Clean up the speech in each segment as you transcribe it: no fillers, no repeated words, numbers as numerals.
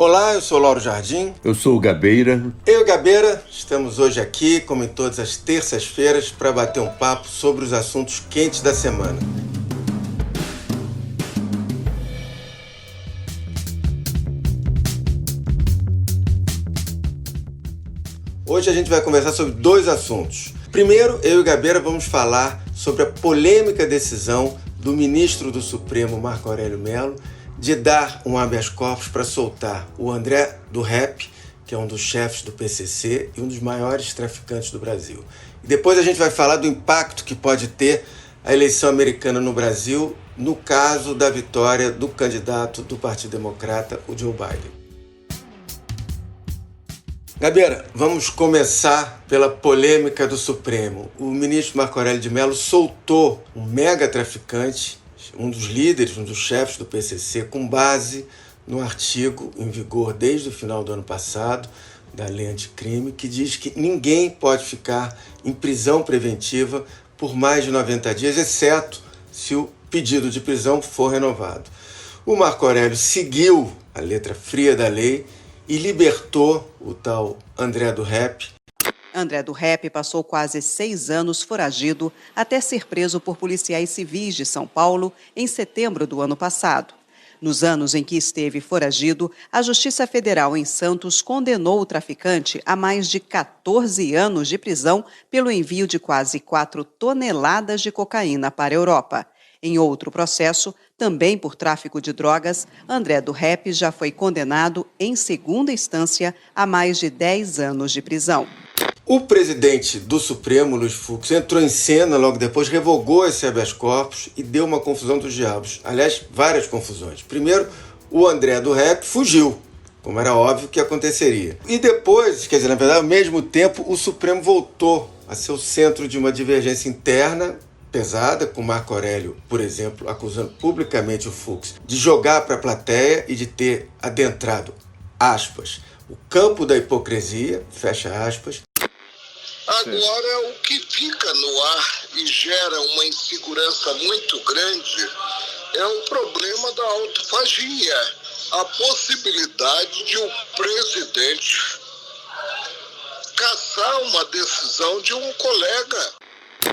Olá, eu sou Lauro Jardim. Eu sou o Gabeira. Eu e o Gabeira estamos hoje aqui, como em todas as terças-feiras, para bater um papo sobre os assuntos quentes da semana. Hoje a gente vai conversar sobre dois assuntos. Primeiro, eu e o Gabeira vamos falar sobre a polêmica decisão do ministro do Supremo, Marco Aurélio Mello, de dar um habeas corpus para soltar o André do Rep, que é um dos chefes do PCC e um dos maiores traficantes do Brasil. E depois a gente vai falar do impacto que pode ter a eleição americana no Brasil, no caso da vitória do candidato do Partido Democrata, o Joe Biden. Gabeira, vamos começar pela polêmica do Supremo. O ministro Marco Aurélio de Mello soltou um mega traficante, um dos líderes, um dos chefes do PCC, com base no artigo em vigor desde o final do ano passado, da lei anticrime, que diz que ninguém pode ficar em prisão preventiva por mais de 90 dias, exceto se o pedido de prisão for renovado. O Marco Aurélio seguiu a letra fria da lei e libertou o tal André do Rep. André do Rep passou quase 6 anos foragido até ser preso por policiais civis de São Paulo em setembro do ano passado. Nos anos em que esteve foragido, a Justiça Federal em Santos condenou o traficante a mais de 14 anos de prisão pelo envio de quase 4 toneladas de cocaína para a Europa. Em outro processo, também por tráfico de drogas, André do Rep já foi condenado em segunda instância a mais de 10 anos de prisão. O presidente do Supremo, Luiz Fux, entrou em cena logo depois, revogou esse habeas corpus e deu uma confusão dos diabos. Aliás, várias confusões. Primeiro, o André do Rep fugiu, como era óbvio que aconteceria. E depois, quer dizer, na verdade, ao mesmo tempo, o Supremo voltou a ser o centro de uma divergência interna pesada, com Marco Aurélio, por exemplo, acusando publicamente o Fux de jogar para a plateia e de ter adentrado, aspas, o campo da hipocrisia, fecha aspas. Agora, o que fica no ar e gera uma insegurança muito grande é o problema da autofagia, a possibilidade de o presidente caçar uma decisão de um colega.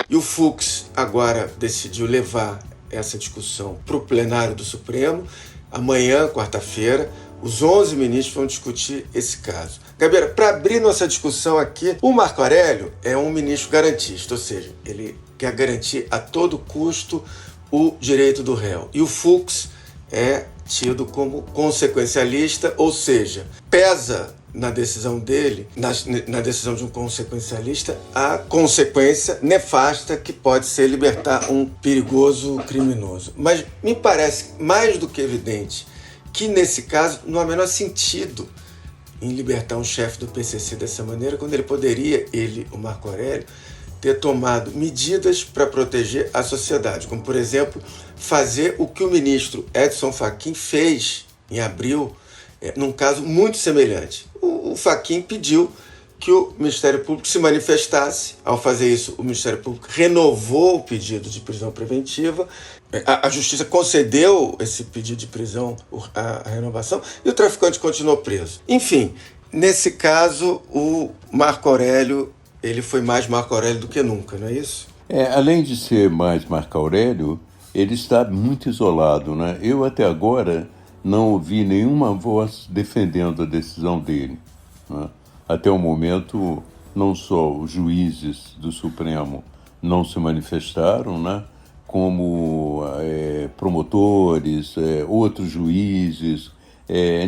E o Fux agora decidiu levar essa discussão para o plenário do Supremo. Amanhã, quarta-feira, os 11 ministros vão discutir esse caso. Gabeira, para abrir nossa discussão aqui, o Marco Aurélio é um ministro garantista, ou seja, ele quer garantir a todo custo o direito do réu. E o Fux é tido como consequencialista, ou seja, pesa na decisão dele, na decisão de um consequencialista, a consequência nefasta que pode ser libertar um perigoso criminoso. Mas me parece mais do que evidente que nesse caso não há o menor sentido em libertar um chefe do PCC dessa maneira, quando ele poderia, o Marco Aurélio, ter tomado medidas para proteger a sociedade, como, por exemplo, fazer o que o ministro Edson Fachin fez em abril, num caso muito semelhante. O Fachin pediu que o Ministério Público se manifestasse. Ao fazer isso, o Ministério Público renovou o pedido de prisão preventiva. A Justiça concedeu esse pedido de prisão, a renovação, e o traficante continuou preso. Enfim, nesse caso, o Marco Aurélio, ele foi mais Marco Aurélio do que nunca, não é isso? Além de ser mais Marco Aurélio, ele está muito isolado, né? Eu até agora não ouvi nenhuma voz defendendo a decisão dele, né? Até o momento, não só os juízes do Supremo não se manifestaram, né? Como promotores, outros juízes,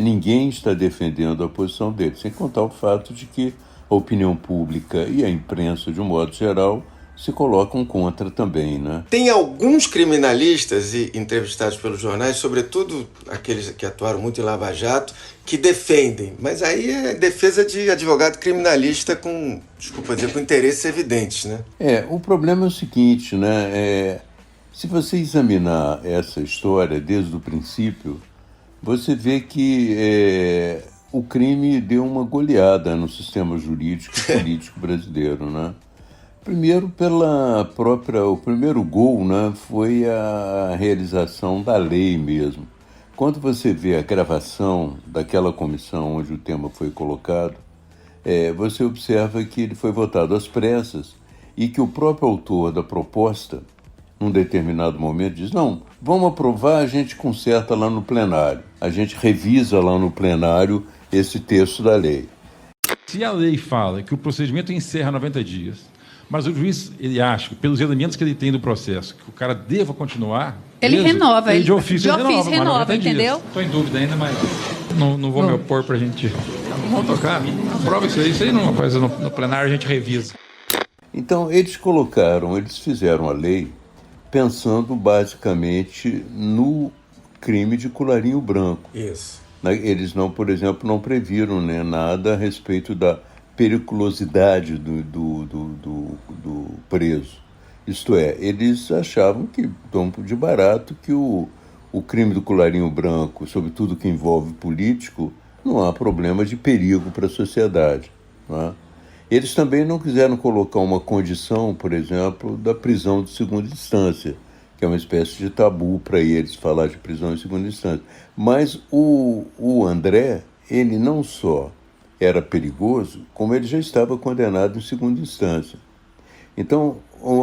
ninguém está defendendo a posição dele, sem contar o fato de que a opinião pública e a imprensa, de um modo geral, se colocam contra também, né? Tem alguns criminalistas entrevistados pelos jornais, sobretudo aqueles que atuaram muito em Lava Jato, que defendem, mas aí é defesa de advogado criminalista com, desculpa dizer, com interesses evidentes, né? O problema é o seguinte, né? Se você examinar essa história desde o princípio, você vê que o crime deu uma goleada no sistema jurídico e político brasileiro, né? Primeiro, o primeiro gol, né, foi a realização da lei mesmo, Quando você vê a gravação daquela comissão onde o tema foi colocado, você observa que ele foi votado às pressas e que o próprio autor da proposta, num determinado momento, diz: não, vamos aprovar, a gente conserta lá no plenário. A gente revisa lá no plenário esse texto da lei. Se a lei fala que o procedimento encerra 90 dias, mas o juiz, ele acha, pelos elementos que ele tem do processo, que o cara deva continuar... Ele mesmo, renova. Ele de ofício renova, entendeu? Estou em dúvida ainda, mas não vou me opor para a gente... Vamos tocar, aprova isso aí não é uma coisa no plenário, a gente revisa. Então, eles fizeram a lei pensando basicamente no crime de colarinho branco. Isso. Eles não, por exemplo, não previram, né, nada a respeito da periculosidade do preso. Isto é, eles achavam que, de barato, que o crime do colarinho branco, sobretudo que envolve político, não há problema de perigo para a sociedade. Não é? Eles também não quiseram colocar uma condição, por exemplo, da prisão de segunda instância, que é uma espécie de tabu para eles falar de prisão de segunda instância. Mas o André, ele não só era perigoso, como ele já estava condenado em segunda instância. Então,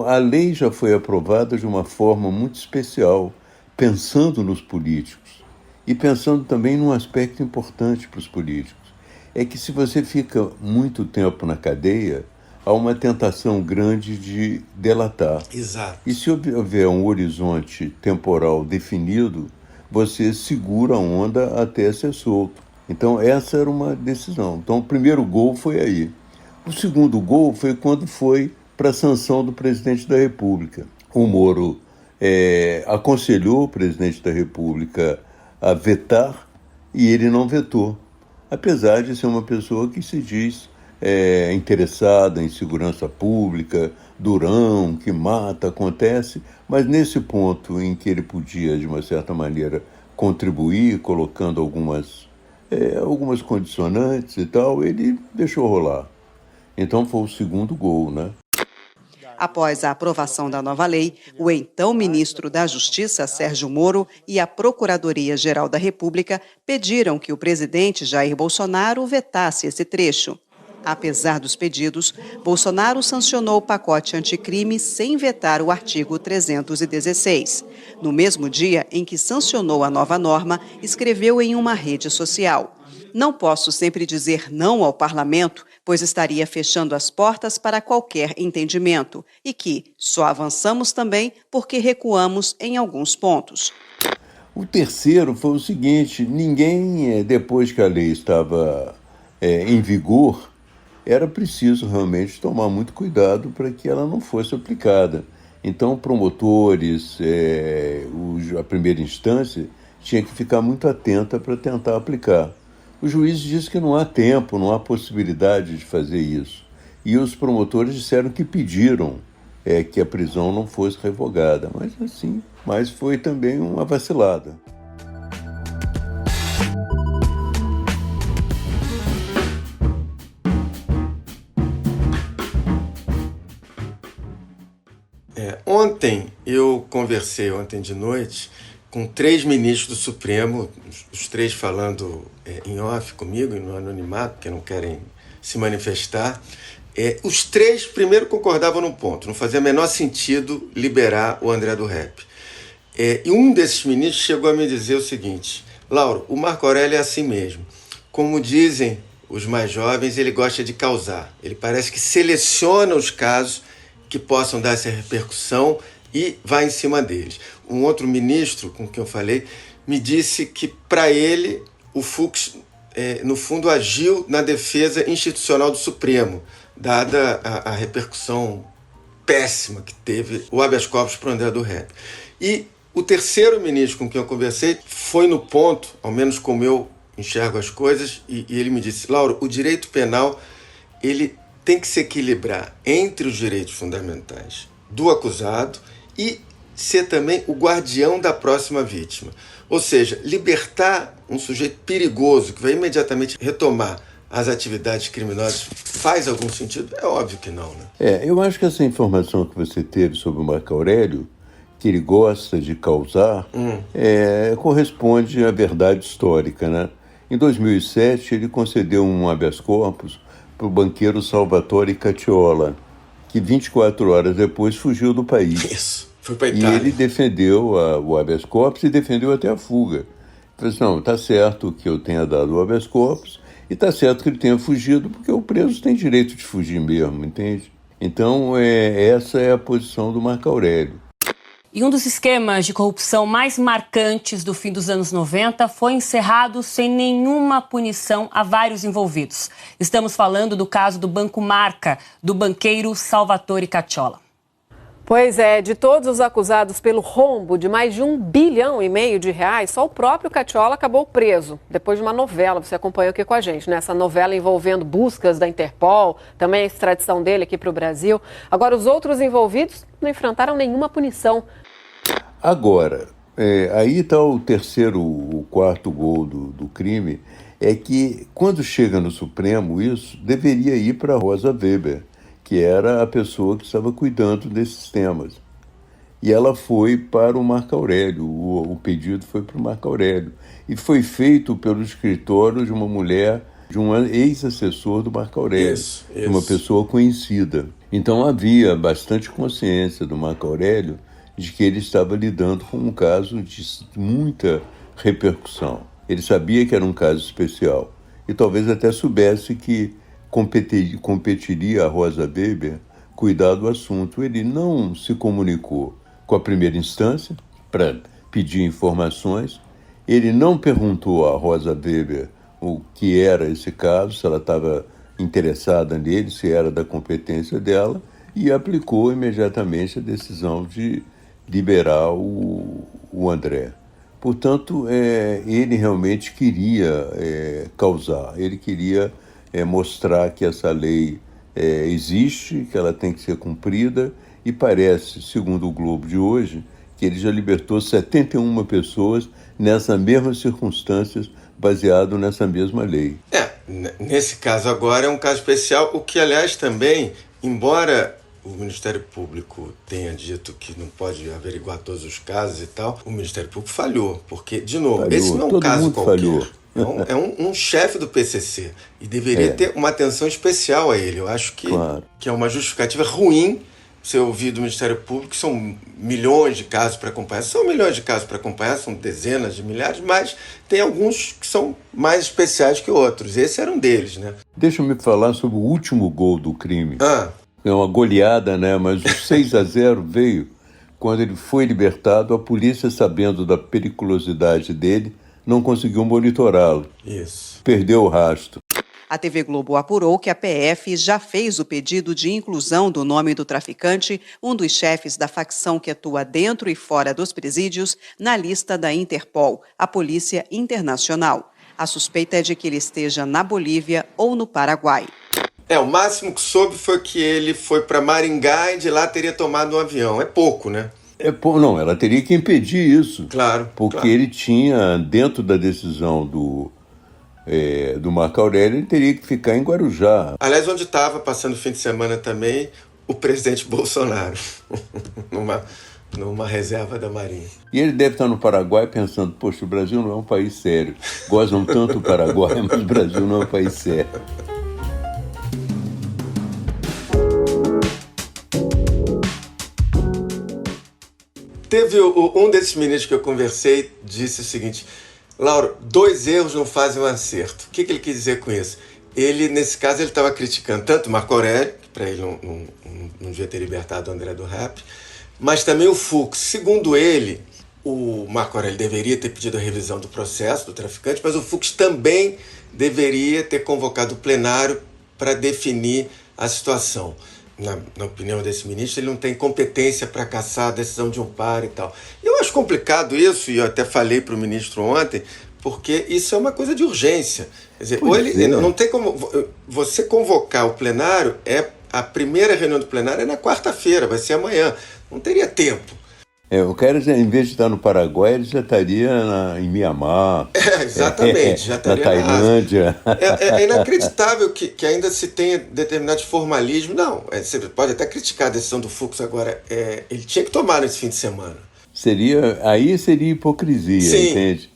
a lei já foi aprovada de uma forma muito especial, pensando nos políticos e pensando também num aspecto importante para os políticos. É que se você fica muito tempo na cadeia, há uma tentação grande de delatar. Exato. E se houver um horizonte temporal definido, você segura a onda até ser solto. Então, essa era uma decisão. Então, o primeiro gol foi aí. O segundo gol foi quando foi para a sanção do presidente da República. O Moro aconselhou o presidente da República a vetar e ele não vetou, apesar de ser uma pessoa que se diz interessada em segurança pública, durão, que mata, acontece, mas nesse ponto em que ele podia, de uma certa maneira, contribuir, colocando algumas condicionantes e tal, ele deixou rolar. Então foi o segundo gol, né? Após a aprovação da nova lei, o então ministro da Justiça, Sérgio Moro, e a Procuradoria-Geral da República pediram que o presidente Jair Bolsonaro vetasse esse trecho. Apesar dos pedidos, Bolsonaro sancionou o pacote anticrime sem vetar o artigo 316. No mesmo dia em que sancionou a nova norma, escreveu em uma rede social: "Não posso sempre dizer não ao parlamento, pois estaria fechando as portas para qualquer entendimento, e que só avançamos também porque recuamos em alguns pontos." O terceiro foi o seguinte: ninguém, depois que a lei estava em vigor, era preciso realmente tomar muito cuidado para que ela não fosse aplicada. Então, promotores, a primeira instância, tinha que ficar muito atenta para tentar aplicar. O juiz disse que não há tempo, não há possibilidade de fazer isso. E os promotores disseram que pediram que a prisão não fosse revogada. Mas foi também uma vacilada. Ontem eu conversei, ontem de noite, com 3 ministros do Supremo, os 3 falando em off comigo, no anonimato, porque não querem se manifestar. Os 3 primeiro concordavam num ponto: não fazia o menor sentido liberar o André do Rep. E um desses ministros chegou a me dizer o seguinte: Lauro, o Marco Aurélio é assim mesmo. Como dizem os mais jovens, ele gosta de causar. Ele parece que seleciona os casos que possam dar essa repercussão e vai em cima deles. Um outro ministro com quem eu falei me disse que, para ele, o Fux, no fundo, agiu na defesa institucional do Supremo, dada a repercussão péssima que teve o habeas corpus para o André do Rep. E o terceiro ministro com quem eu conversei foi no ponto, ao menos como eu enxergo as coisas, e ele me disse: Lauro, o direito penal ele tem que se equilibrar entre os direitos fundamentais do acusado e ser também o guardião da próxima vítima. Ou seja, libertar um sujeito perigoso que vai imediatamente retomar as atividades criminosas faz algum sentido? É óbvio que não, né? Eu acho que essa informação que você teve sobre o Marco Aurélio que ele gosta de causar, corresponde à verdade histórica, né? Em 2007, ele concedeu um habeas corpus para o banqueiro Salvatore Cacciola, que 24 horas depois fugiu do país. Isso, foi para a E Itália. ele defendeu o habeas corpus e defendeu até a fuga. Ele falou assim, não, está certo que eu tenha dado o habeas corpus e está certo que ele tenha fugido, porque o preso tem direito de fugir mesmo, entende? Então, essa é a posição do Marco Aurélio. E um dos esquemas de corrupção mais marcantes do fim dos anos 90 foi encerrado sem nenhuma punição a vários envolvidos. Estamos falando do caso do Banco Marca, do banqueiro Salvatore Cacciola. Pois é, de todos os acusados pelo rombo de mais de R$1,5 bilhão, só o próprio Cacciola acabou preso, depois de uma novela, você acompanhou aqui com a gente, né? Essa novela envolvendo buscas da Interpol, também a extradição dele aqui para o Brasil. Agora, os outros envolvidos não enfrentaram nenhuma punição. Agora, aí está o quarto gol do crime, é que quando chega no Supremo isso, deveria ir para Rosa Weber, que era a pessoa que estava cuidando desses temas. E ela foi para o Marco Aurélio, o pedido foi para o Marco Aurélio. E foi feito pelo escritório de uma mulher, de um ex-assessor do Marco Aurélio, Isso. uma pessoa conhecida. Então havia bastante consciência do Marco Aurélio de que ele estava lidando com um caso de muita repercussão. Ele sabia que era um caso especial e talvez até soubesse que competiria a Rosa Weber cuidar do assunto. Ele não se comunicou com a primeira instância para pedir informações, ele não perguntou a Rosa Weber o que era esse caso, se ela estava interessada nele, se era da competência dela, e aplicou imediatamente a decisão de liberar o André. Portanto, ele realmente queria causar, ele queria mostrar que essa lei existe, que ela tem que ser cumprida, e parece, segundo o Globo de hoje, que ele já libertou 71 pessoas nessas mesmas circunstâncias, baseado nessa mesma lei. Nesse caso agora é um caso especial, o que, aliás, também, embora o Ministério Público tenha dito que não pode averiguar todos os casos e tal, o Ministério Público falhou, porque, de novo, esse não é um caso qualquer. Falhou. É um chefe do PCC e deveria ter uma atenção especial a ele. Eu acho que, que é uma justificativa ruim você ouvir do Ministério Público, que são milhões de casos para acompanhar. São milhões de casos para acompanhar, são dezenas de milhares, mas tem alguns que são mais especiais que outros. Esse era um deles, né? Deixa-me falar sobre o último gol do crime. É uma goleada, né? Mas o 6-0 veio quando ele foi libertado. A polícia, sabendo da periculosidade dele, não conseguiu monitorá-lo. Isso. Perdeu o rastro. A TV Globo apurou que a PF já fez o pedido de inclusão do nome do traficante, um dos chefes da facção que atua dentro e fora dos presídios, na lista da Interpol, a Polícia Internacional. A suspeita é de que ele esteja na Bolívia ou no Paraguai. O máximo que soube foi que ele foi para Maringá e de lá teria tomado um avião. É pouco, né? Não, ela teria que impedir isso. Claro. Porque ele tinha, dentro da decisão do Marco Aurélio, ele teria que ficar em Guarujá. Aliás, onde estava passando o fim de semana também o presidente Bolsonaro, numa reserva da Marinha. E ele deve estar no Paraguai pensando, poxa, o Brasil não é um país sério. Gozam tanto do Paraguai, mas o Brasil não é um país sério. Teve um desses ministros que eu conversei, disse o seguinte: Lauro, 2 erros não fazem um acerto. O que ele quis dizer com isso? Ele, nesse caso, ele estava criticando tanto o Marco Aurélio, que para ele não devia ter libertado o André do Rap, mas também o Fux. Segundo ele, o Marco Aurélio deveria ter pedido a revisão do processo do traficante, mas o Fux também deveria ter convocado o plenário para definir a situação. Na opinião desse ministro, ele não tem competência para caçar a decisão de um par e tal. Eu acho complicado isso, e eu até falei para o ministro ontem, porque isso é uma coisa de urgência. Quer dizer, não tem como você convocar o plenário, a primeira reunião do plenário é na quarta-feira, vai ser amanhã. Não teria tempo. O cara, em vez de estar no Paraguai, ele já estaria em Mianmar. Exatamente, já estaria na Tailândia. É inacreditável que ainda se tenha determinados formalismos. Não, você pode até criticar a decisão do Fux agora. Ele tinha que tomar nesse fim de semana. Aí seria hipocrisia, Sim. entende?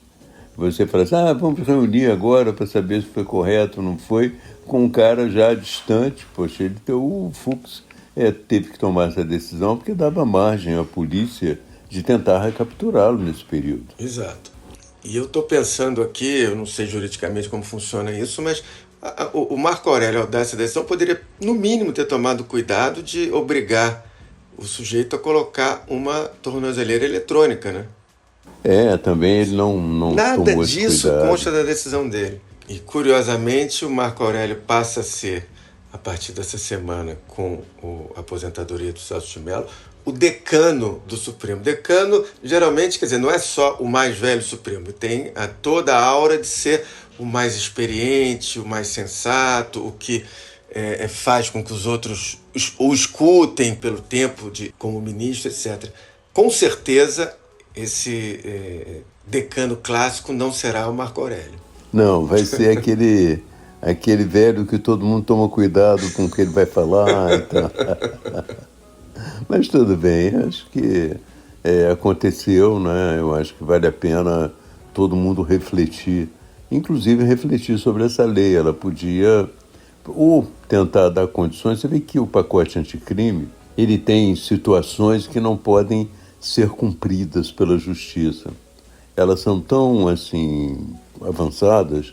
Você fala assim, vamos reunir agora para saber se foi correto ou não foi, com um cara já distante. Poxa, o Fux teve que tomar essa decisão porque dava margem à polícia de tentar recapturá-lo nesse período. Exato. E eu estou pensando aqui, eu não sei juridicamente como funciona isso, mas o Marco Aurélio, ao dar essa decisão, poderia, no mínimo, ter tomado cuidado de obrigar o sujeito a colocar uma tornozeleira eletrônica, né? Também ele não tomou esse disso cuidado. consta da decisão dele. E, curiosamente, o Marco Aurélio passa a ser, a partir dessa semana, com a aposentadoria do Celso de Mello, o decano do Supremo. Decano, geralmente, quer dizer, não é só o mais velho Supremo, tem toda a aura de ser o mais experiente, o mais sensato, o que faz com que os outros o escutem pelo tempo como ministro, etc. Com certeza, esse decano clássico não será o Marco Aurélio. Não, vai ser aquele velho que todo mundo toma cuidado com o que ele vai falar. Então. Mas tudo bem, acho que aconteceu, né? Eu acho que vale a pena todo mundo refletir, inclusive refletir sobre essa lei. Ela podia ou tentar dar condições. Você vê que o pacote anticrime, ele tem situações que não podem ser cumpridas pela justiça. Elas são tão, assim, avançadas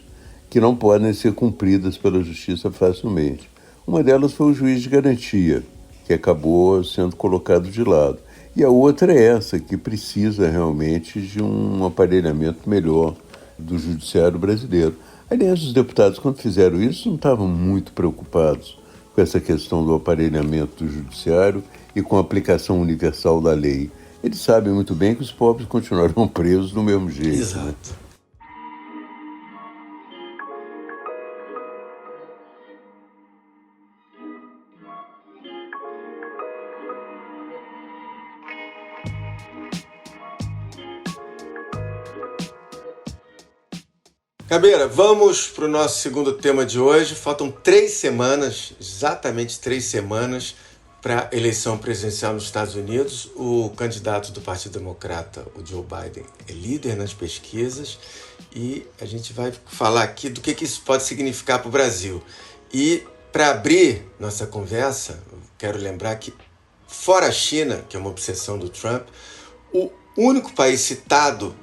que não podem ser cumpridas pela justiça facilmente. Uma delas foi o juiz de garantia, que acabou sendo colocado de lado. E a outra é essa, que precisa realmente de um aparelhamento melhor do judiciário brasileiro. Aliás, os deputados, quando fizeram isso, não estavam muito preocupados com essa questão do aparelhamento do judiciário e com a aplicação universal da lei. Eles sabem muito bem que os pobres continuarão presos do mesmo jeito. Exato. Né? Gabeira, vamos para o nosso segundo tema de hoje. Faltam 3 semanas, exatamente 3 semanas, para a eleição presidencial nos Estados Unidos. O candidato do Partido Democrata, o Joe Biden, é líder nas pesquisas e a gente vai falar aqui do que isso pode significar para o Brasil. E para abrir nossa conversa, eu quero lembrar que, fora a China, que é uma obsessão do Trump, o único país citado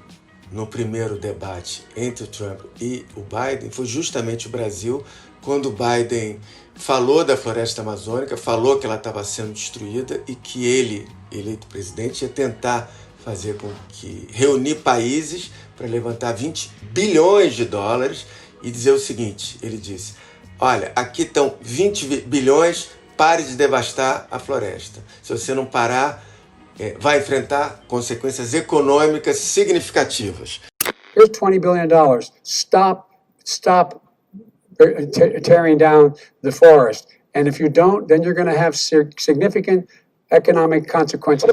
no primeiro debate entre o Trump e o Biden foi justamente o Brasil, quando o Biden falou da floresta amazônica, falou que ela estava sendo destruída e que ele, eleito presidente, ia tentar fazer com que reunir países para levantar 20 bilhões de dólares e dizer o seguinte, ele disse, olha, aqui estão 20 bilhões, pare de devastar a floresta. Se você não parar, vai enfrentar consequências econômicas significativas. Here's $20 billion. Stop tearing down the forest. And if you don't, then you're going to have significant economic consequences.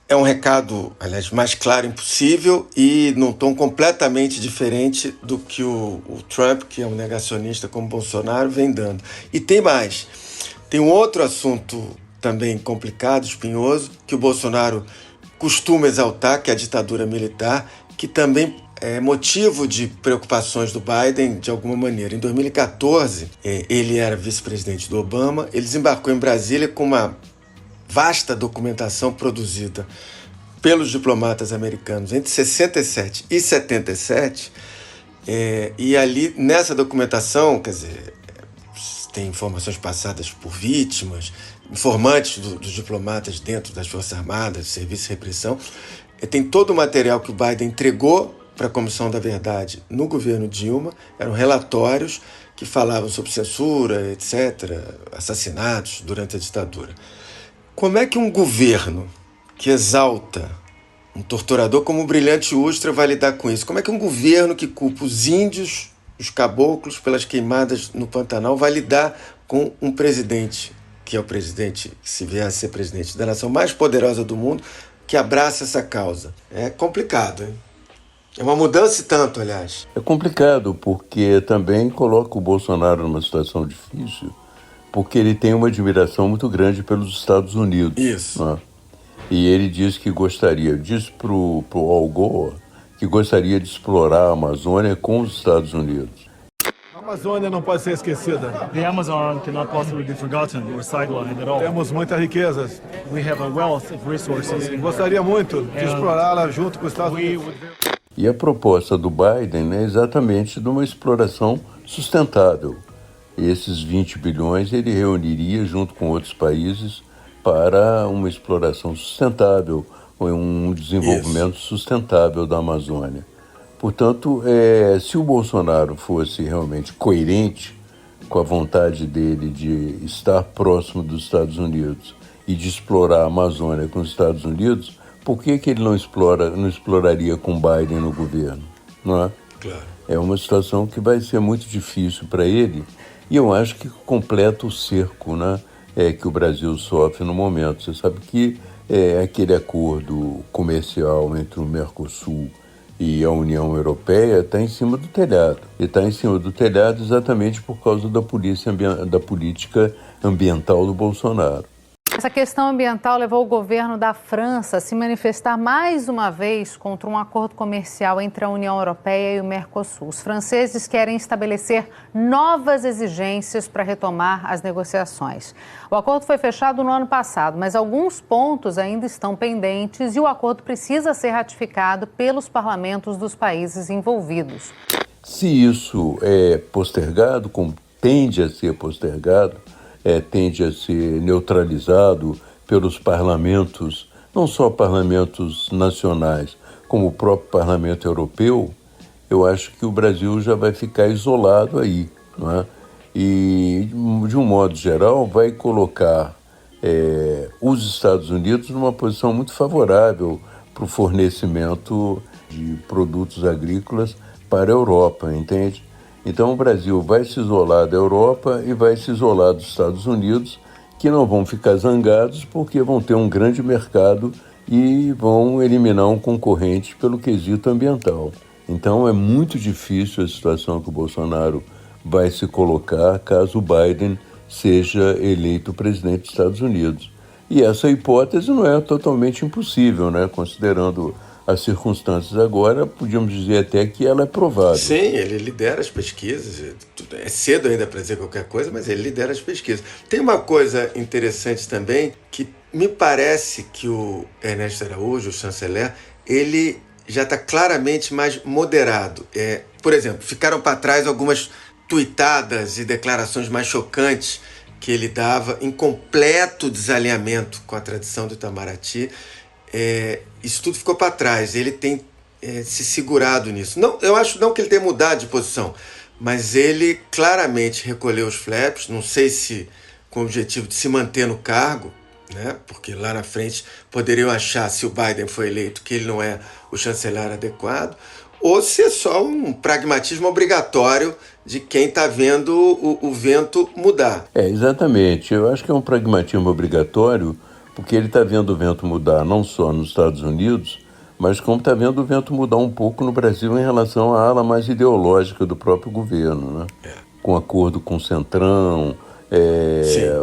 É um recado, aliás, mais claro impossível e num tom completamente diferente do que o Trump, que é um negacionista como Bolsonaro, vem dando. E tem mais. Tem um outro assunto também complicado, espinhoso, que o Bolsonaro costuma exaltar, que é a ditadura militar, que também é motivo de preocupações do Biden de alguma maneira. Em 2014, ele era vice-presidente do Obama, ele desembarcou em Brasília com uma vasta documentação produzida pelos diplomatas americanos entre 67 e 77, e ali, nessa documentação, quer dizer, tem informações passadas por vítimas, informantes dos diplomatas dentro das Forças Armadas, Serviço de Repressão. Tem todo o material que o Biden entregou para a Comissão da Verdade no governo Dilma, eram relatórios que falavam sobre censura, etc., assassinatos durante a ditadura. Como é que um governo que exalta um torturador como o Brilhante Ustra vai lidar com isso? Como é que um governo que culpa os índios, os caboclos, pelas queimadas no Pantanal, vai lidar com um presidente, que é o presidente, que se vier a ser presidente da nação mais poderosa do mundo, que abraça essa causa? É complicado, hein? É uma mudança e tanto, aliás. É complicado, porque também coloca o Bolsonaro numa situação difícil, porque ele tem uma admiração muito grande pelos Estados Unidos. Isso. Né? E ele disse que disse para o Al Gore que gostaria de explorar a Amazônia com os Estados Unidos. A Amazônia não pode ser esquecida. The Amazon cannot possibly be forgotten or sidelined at all. Temos muitas riquezas. We have a wealth of resources. Gostaria muito de explorá-la junto com os Estados Unidos. E a proposta do Biden é exatamente de uma exploração sustentável. E esses 20 bilhões ele reuniria junto com outros países para uma exploração sustentável, um desenvolvimento sustentável da Amazônia. Portanto, se o Bolsonaro fosse realmente coerente com a vontade dele de estar próximo dos Estados Unidos e de explorar a Amazônia com os Estados Unidos, por que ele não exploraria com Biden no governo? Não é? Claro. É uma situação que vai ser muito difícil para ele e eu acho que completa o cerco, né, que o Brasil sofre no momento. Você sabe que aquele acordo comercial entre o Mercosul e a União Europeia está em cima do telhado. E está em cima do telhado exatamente por causa da política ambiental do Bolsonaro. Essa questão ambiental levou o governo da França a se manifestar mais uma vez contra um acordo comercial entre a União Europeia e o Mercosul. Os franceses querem estabelecer novas exigências para retomar as negociações. O acordo foi fechado no ano passado, mas alguns pontos ainda estão pendentes e o acordo precisa ser ratificado pelos parlamentos dos países envolvidos. Se isso é postergado, como tende a ser postergado, tende a ser neutralizado pelos parlamentos, não só parlamentos nacionais, como o próprio parlamento europeu, eu acho que o Brasil já vai ficar isolado aí, não é? E, de um modo geral, vai colocar os Estados Unidos numa posição muito favorável para o fornecimento de produtos agrícolas para a Europa, entende? Então o Brasil vai se isolar da Europa e vai se isolar dos Estados Unidos, que não vão ficar zangados porque vão ter um grande mercado e vão eliminar um concorrente pelo quesito ambiental. Então é muito difícil a situação que o Bolsonaro vai se colocar caso o Biden seja eleito presidente dos Estados Unidos. E essa hipótese não é totalmente impossível, né? Considerando as circunstâncias agora, podíamos dizer até que ela é provável. Sim, ele lidera as pesquisas. É cedo ainda para dizer qualquer coisa, mas ele lidera as pesquisas. Tem uma coisa interessante também, que me parece que o Ernesto Araújo, o chanceler, ele já está claramente mais moderado. Por exemplo, ficaram para trás algumas tuitadas e declarações mais chocantes que ele dava em completo desalinhamento com a tradição do Itamaraty. Isso tudo ficou para trás. Ele tem se segurado nisso. Não, eu acho não que ele tenha mudado de posição, mas ele claramente recolheu os flaps, não sei se com o objetivo de se manter no cargo, né? Porque lá na frente poderiam achar, se o Biden for eleito, que ele não é o chanceler adequado, ou se é só um pragmatismo obrigatório de quem está vendo o vento mudar. Exatamente. Eu acho que é um pragmatismo obrigatório, porque ele está vendo o vento mudar não só nos Estados Unidos, mas como está vendo o vento mudar um pouco no Brasil em relação à ala mais ideológica do próprio governo, né? Com acordo com o Centrão,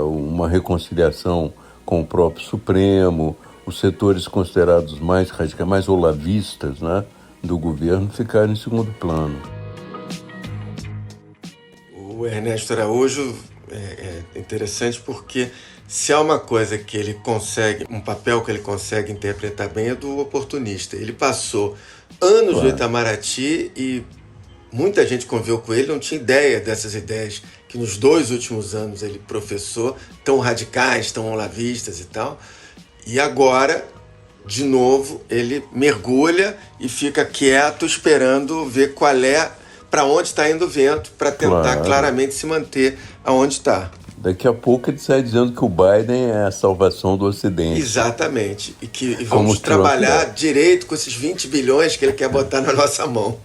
uma reconciliação com o próprio Supremo, os setores considerados mais radicais, mais olavistas, né, do governo ficaram em segundo plano. O Ernesto Araújo é interessante porque se há uma coisa que ele consegue, um papel que ele consegue interpretar bem, é do oportunista. Ele passou anos no Itamaraty e muita gente conviveu com ele, não tinha ideia dessas ideias que nos 2 últimos anos ele professou, tão radicais, tão olavistas e tal. E agora, de novo, ele mergulha e fica quieto esperando ver para onde está indo o vento, para tentar claramente se manter aonde está. Daqui a pouco ele sai dizendo que o Biden é a salvação do Ocidente. Exatamente. E vamos trabalhar direito com esses 20 bilhões que ele quer botar na nossa mão.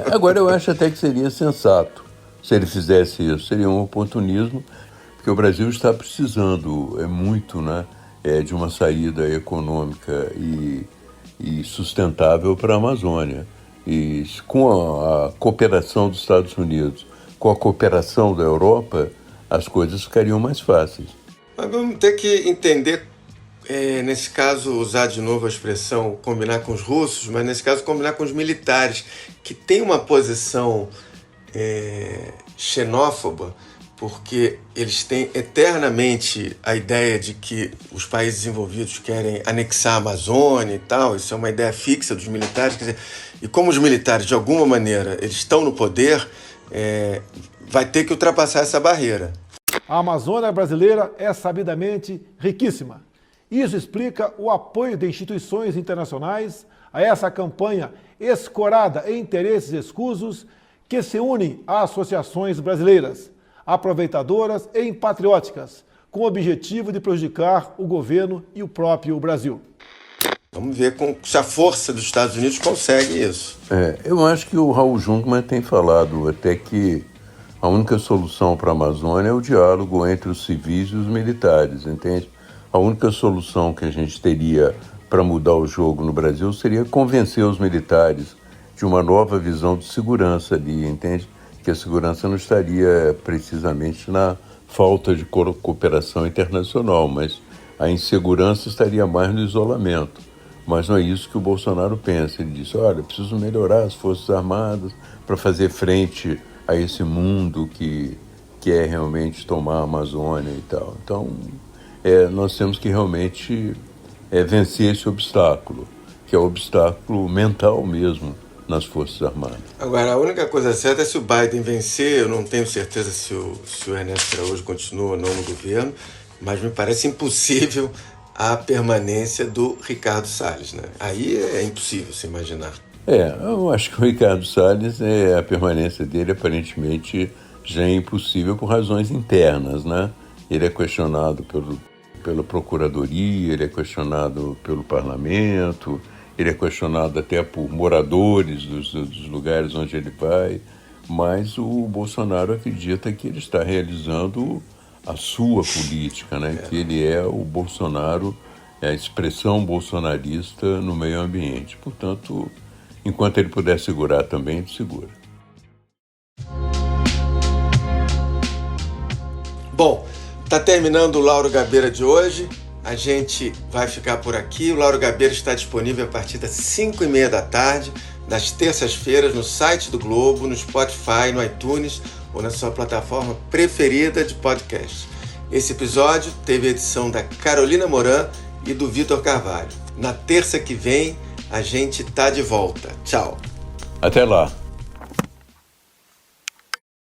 Agora eu acho até que seria sensato se ele fizesse isso. Seria um oportunismo, porque o Brasil está precisando muito, né, de uma saída econômica e sustentável para a Amazônia. E com a cooperação dos Estados Unidos, com a cooperação da Europa, as coisas ficariam mais fáceis. Mas vamos ter que entender nesse caso, usar de novo a expressão combinar com os russos, mas nesse caso combinar com os militares, que tem uma posição xenófoba, porque eles têm eternamente a ideia de que os países envolvidos querem anexar a Amazônia e tal. Isso é uma ideia fixa dos militares. Quer dizer, e como os militares, de alguma maneira, eles estão no poder, vai ter que ultrapassar essa barreira. A Amazônia brasileira é sabidamente riquíssima. Isso explica o apoio de instituições internacionais a essa campanha escorada em interesses escusos que se unem a associações brasileiras, aproveitadoras e patrióticas, com o objetivo de prejudicar o governo e o próprio Brasil. Vamos ver se a força dos Estados Unidos consegue isso. Eu acho que o Raul Jungmann tem falado até que a única solução para a Amazônia é o diálogo entre os civis e os militares, entende? A única solução que a gente teria para mudar o jogo no Brasil seria convencer os militares de uma nova visão de segurança ali, entende? Que a segurança não estaria precisamente na falta de cooperação internacional, mas a insegurança estaria mais no isolamento. Mas não é isso que o Bolsonaro pensa. Ele diz, olha, preciso melhorar as Forças Armadas para fazer frente a esse mundo que quer realmente tomar a Amazônia e tal. Então, nós temos que realmente vencer esse obstáculo, que é o obstáculo mental mesmo nas Forças Armadas. Agora, a única coisa certa é se o Biden vencer. Eu não tenho certeza se o Ernesto Araújo continua ou não no governo, mas me parece impossível a permanência do Ricardo Salles, né? Aí é impossível se imaginar. Eu acho que o Ricardo Salles, a permanência dele aparentemente já é impossível por razões internas, né? Ele é questionado pela Procuradoria, ele é questionado pelo Parlamento, ele é questionado até por moradores dos lugares onde ele vai, mas o Bolsonaro acredita que ele está realizando a sua política, né? Que ele é o Bolsonaro, a expressão bolsonarista no meio ambiente. Portanto, enquanto ele puder segurar também, ele segura. Bom, está terminando o Lauro Gabeira de hoje. A gente vai ficar por aqui. O Lauro Gabeira está disponível a partir das 5h30 da tarde, das terças-feiras, no site do Globo, no Spotify, no iTunes ou na sua plataforma preferida de podcast. Esse episódio teve a edição da Carolina Moran e do Vitor Carvalho. Na terça que vem, a gente tá de volta. Tchau. Até lá.